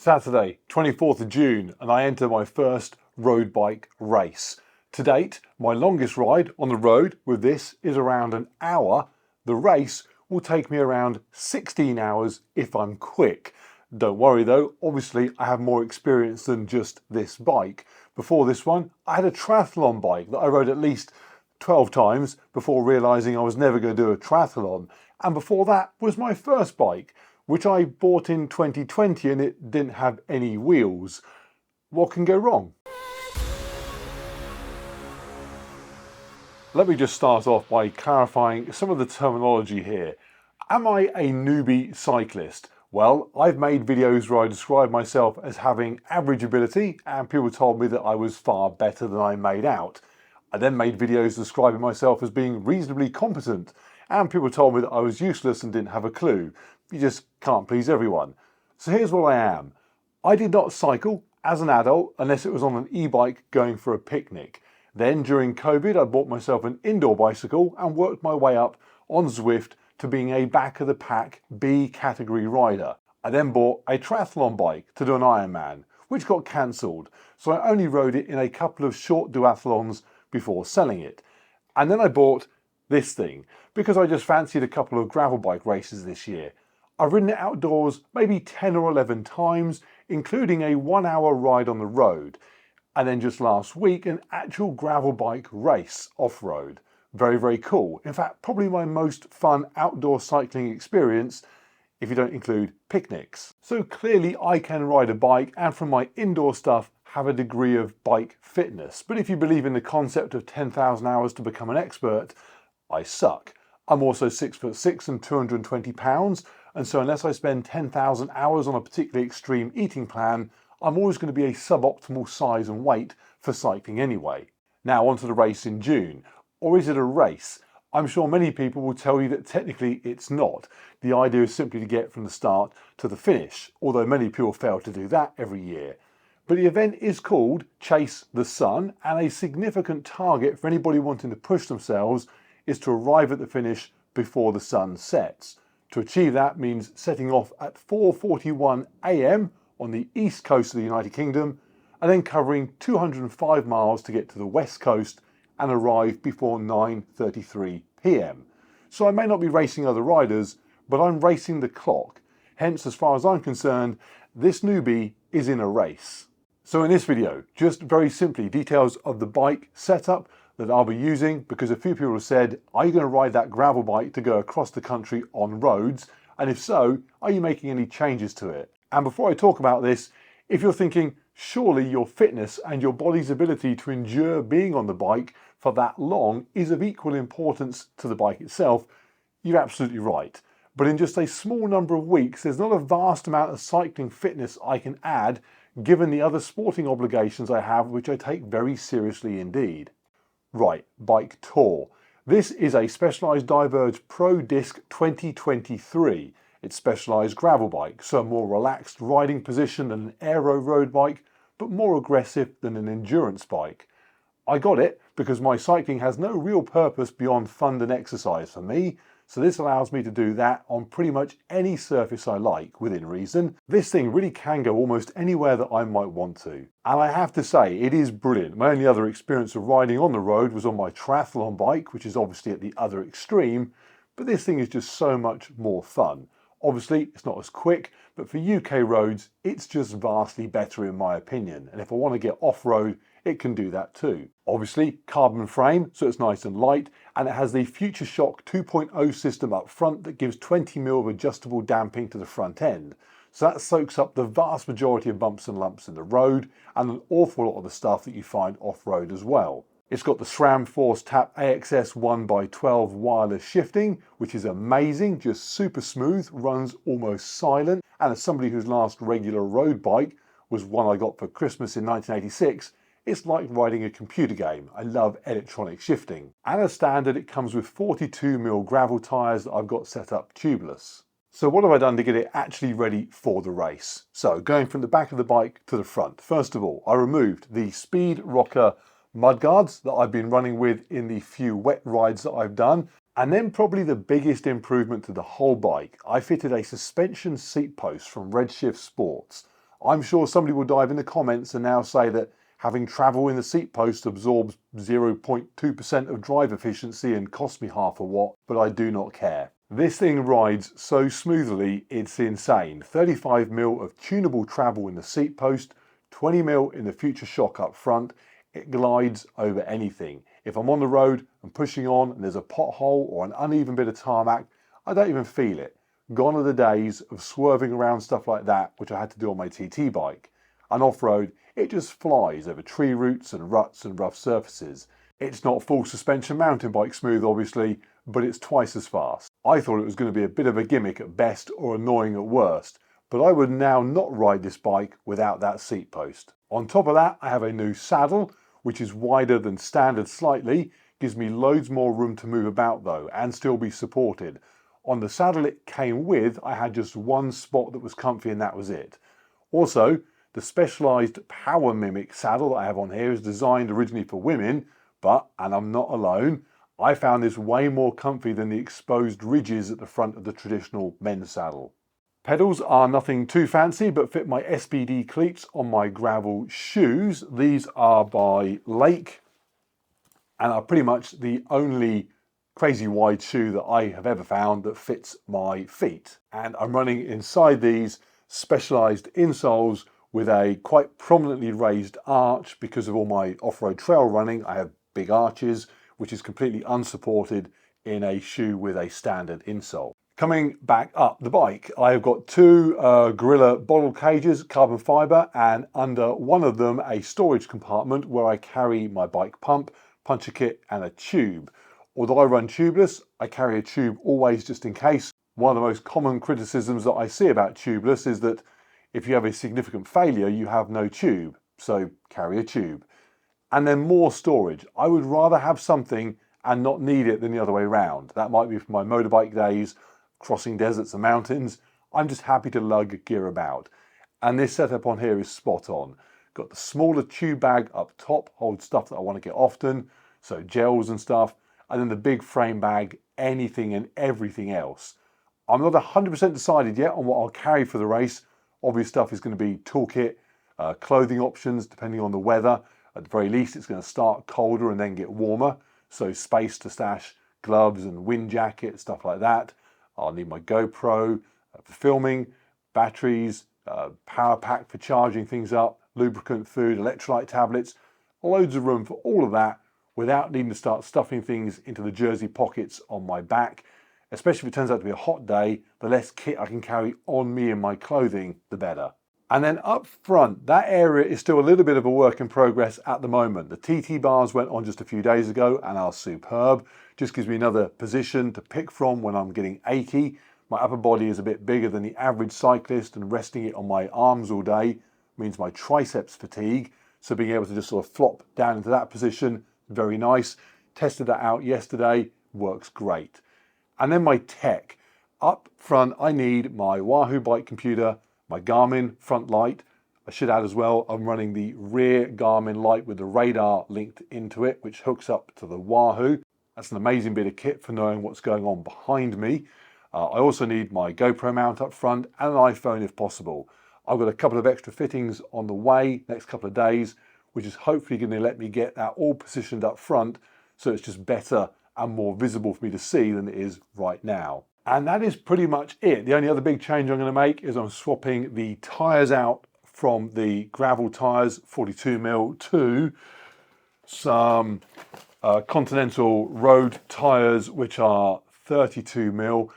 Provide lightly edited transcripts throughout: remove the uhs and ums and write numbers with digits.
Saturday, 24th of June, and I enter my first road bike race. To date, my longest ride on the road with this is around an hour. The race will take me around 16 hours if I'm quick. Don't worry though, obviously I have more experience than just this bike. Before this one, I had a triathlon bike that I rode at least 12 times before realising I was never going to do a triathlon. And before that was my first bike, which I bought in 2020 and it didn't have any wheels. What can go wrong? Let me just start off by clarifying some of the terminology here. Am I a newbie cyclist? Well, I've made videos where I describe myself as having average ability and people told me that I was far better than I made out. I then made videos describing myself as being reasonably competent and people told me that I was useless and didn't have a clue. You just can't please everyone. So here's what I am. I did not cycle as an adult unless it was on an e-bike going for a picnic. Then during COVID, I bought myself an indoor bicycle and worked my way up on Zwift to being a back of the pack B category rider. I then bought a triathlon bike to do an Ironman, which got cancelled. So I only rode it in a couple of short duathlons before selling it. And then I bought this thing because I just fancied a couple of gravel bike races this year. I've ridden it outdoors maybe 10 or 11 times, including a 1 hour ride on the road. And then just last week, an actual gravel bike race off-road. Very, very cool. In fact, probably my most fun outdoor cycling experience, if you don't include picnics. So clearly I can ride a bike and from my indoor stuff have a degree of bike fitness. But if you believe in the concept of 10,000 hours to become an expert, I suck. I'm also 6'6" and 220 pounds. And so unless I spend 10,000 hours on a particularly extreme eating plan, I'm always going to be a suboptimal size and weight for cycling anyway. Now onto the race in June. Or is it a race? I'm sure many people will tell you that technically it's not. The idea is simply to get from the start to the finish, although many people fail to do that every year. But the event is called Chase the Sun, and a significant target for anybody wanting to push themselves is to arrive at the finish before the sun sets. To achieve that means setting off at 4:41 AM on the east coast of the United Kingdom and then covering 205 miles to get to the west coast and arrive before 9:33 PM. So I may not be racing other riders, but I'm racing the clock. Hence, as far as I'm concerned, this newbie is in a race. So in this video, just very simply details of the bike setup that I'll be using, because a few people have said, are you going to ride that gravel bike to go across the country on roads? And if so, are you making any changes to it? And before I talk about this, if you're thinking, surely your fitness and your body's ability to endure being on the bike for that long is of equal importance to the bike itself, you're absolutely right. But in just a small number of weeks, there's not a vast amount of cycling fitness I can add, given the other sporting obligations I have, which I take very seriously indeed. Right, bike tour. This is a Specialized Diverge Pro Disc 2023. It's specialised gravel bike, so a more relaxed riding position than an aero road bike, but more aggressive than an endurance bike. I got it because my cycling has no real purpose beyond fun and exercise for me, so this allows me to do that on pretty much any surface I like, within reason. This thing really can go almost anywhere that I might want to. And I have to say, it is brilliant. My only other experience of riding on the road was on my triathlon bike, which is obviously at the other extreme, but this thing is just so much more fun. Obviously, it's not as quick, but for UK roads, it's just vastly better in my opinion. And if I want to get off-road, it can do that too. Obviously, carbon frame, so it's nice and light, and it has the Future Shock 2.0 system up front that gives 20mm of adjustable damping to the front end. So that soaks up the vast majority of bumps and lumps in the road, and an awful lot of the stuff that you find off-road as well. It's got the SRAM Force Tap AXS 1x12 wireless shifting, which is amazing, just super smooth, runs almost silent. And as somebody whose last regular road bike was one I got for Christmas in 1986, it's like riding a computer game. I love electronic shifting. And as standard, it comes with 42mm gravel tyres that I've got set up tubeless. So what have I done to get it actually ready for the race? So going from the back of the bike to the front. First of all, I removed the Speed Rocker mudguards that I've been running with in the few wet rides that I've done. And then probably the biggest improvement to the whole bike, I fitted a suspension seat post from Redshift Sports. I'm sure somebody will dive in the comments and now say that having travel in the seat post absorbs 0.2% of drive efficiency and costs me half a watt, but I do not care. This thing rides so smoothly, it's insane. 35mm of tunable travel in the seat post, 20mm in the future shock up front. It glides over anything. If I'm on the road and pushing on and there's a pothole or an uneven bit of tarmac, I don't even feel it. Gone are the days of swerving around stuff like that, which I had to do on my TT bike. And off-road, it just flies over tree roots and ruts and rough surfaces. It's not full suspension mountain bike smooth, obviously, but it's twice as fast. I thought it was going to be a bit of a gimmick at best or annoying at worst, but I would now not ride this bike without that seat post. On top of that, I have a new saddle, which is wider than standard slightly, gives me loads more room to move about though, and still be supported. On the saddle it came with, I had just one spot that was comfy and that was it. Also, the specialised Power Mimic saddle that I have on here is designed originally for women, but, and I'm not alone, I found this way more comfy than the exposed ridges at the front of the traditional men's saddle. Pedals are nothing too fancy, but fit my SPD cleats on my gravel shoes. These are by Lake and are pretty much the only crazy wide shoe that I have ever found that fits my feet. And I'm running inside these specialised insoles with a quite prominently raised arch because of all my off-road trail running. I have big arches, which is completely unsupported in a shoe with a standard insole. Coming back up the bike, I have got two Gorilla bottle cages, carbon fibre, and under one of them a storage compartment where I carry my bike pump, puncher kit and a tube. Although I run tubeless, I carry a tube always just in case. One of the most common criticisms that I see about tubeless is that if you have a significant failure, you have no tube, so carry a tube. And then more storage. I would rather have something and not need it than the other way around. That might be for my motorbike days, crossing deserts and mountains. I'm just happy to lug gear about. And this setup on here is spot on. Got the smaller tube bag up top, holds stuff that I want to get often, so gels and stuff, and then the big frame bag, anything and everything else. I'm not 100% decided yet on what I'll carry for the race. Obvious stuff is going to be toolkit, clothing options depending on the weather. At the very least it's going to start colder and then get warmer, so space to stash gloves and wind jacket, stuff like that. I'll need my GoPro for filming, batteries, power pack for charging things up, lubricant, food, electrolyte tablets, loads of room for all of that without needing to start stuffing things into the jersey pockets on my back. Especially if it turns out to be a hot day, the less kit I can carry on me and my clothing, the better. And then up front, that area is still a little bit of a work in progress at the moment. The TT bars went on just a few days ago and are superb. Just gives me another position to pick from when I'm getting achy. My upper body is a bit bigger than the average cyclist, and resting it on my arms all day means my triceps fatigue. So being able to just sort of flop down into that position, very nice. Tested that out yesterday, works great. And then my tech. Up front, I need my Wahoo bike computer, my Garmin front light. I should add as well, I'm running the rear Garmin light with the radar linked into it, which hooks up to the Wahoo. That's an amazing bit of kit for knowing what's going on behind me. I also need my GoPro mount up front and an iPhone if possible. I've got a couple of extra fittings on the way next couple of days, which is hopefully going to let me get that all positioned up front so it's just better and more visible for me to see than it is right now. And that is pretty much it. The only other big change I'm going to make is I'm swapping the tyres out from the gravel tyres, 42mm, to some Continental road tyres, which are 32mm.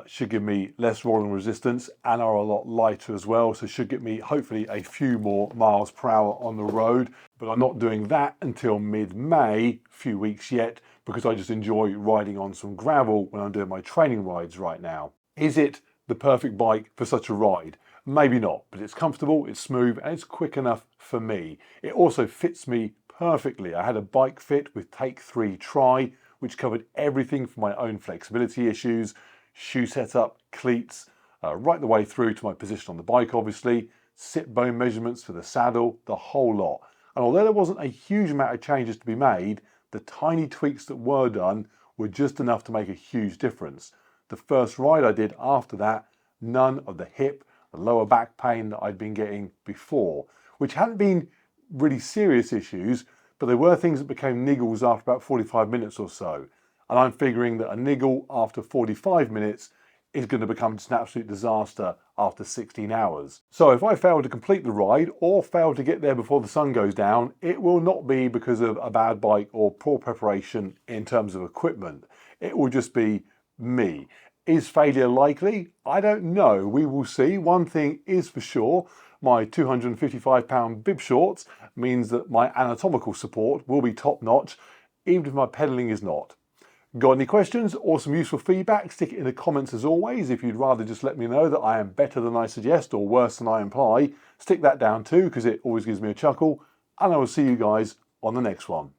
Should give me less rolling resistance and are a lot lighter as well, so should get me hopefully a few more miles per hour on the road. But I'm not doing that until mid-May, few weeks yet, because I just enjoy riding on some gravel when I'm doing my training rides right now. Is it the perfect bike for such a ride? Maybe not, but it's comfortable, it's smooth, and it's quick enough for me. It also fits me perfectly. I had a bike fit with Take 3 Tri, which covered everything from my own flexibility issues, shoe setup, cleats, right the way through to my position on the bike obviously, sit bone measurements for the saddle, the whole lot. And although there wasn't a huge amount of changes to be made, the tiny tweaks that were done were just enough to make a huge difference. The first ride I did after that, none of the hip, the lower back pain that I'd been getting before, which hadn't been really serious issues, but they were things that became niggles after about 45 minutes or so. And I'm figuring that a niggle after 45 minutes is going to become just an absolute disaster after 16 hours. So if I fail to complete the ride or fail to get there before the sun goes down, it will not be because of a bad bike or poor preparation in terms of equipment. It will just be me. Is failure likely? I don't know. We will see. One thing is for sure, my 255-pound bib shorts means that my anatomical support will be top notch, even if my pedaling is not. Got any questions or some useful feedback? Stick it in the comments as always. If you'd rather just let me know that I am better than I suggest or worse than I imply, stick that down too, because it always gives me a chuckle. And I will see you guys on the next one.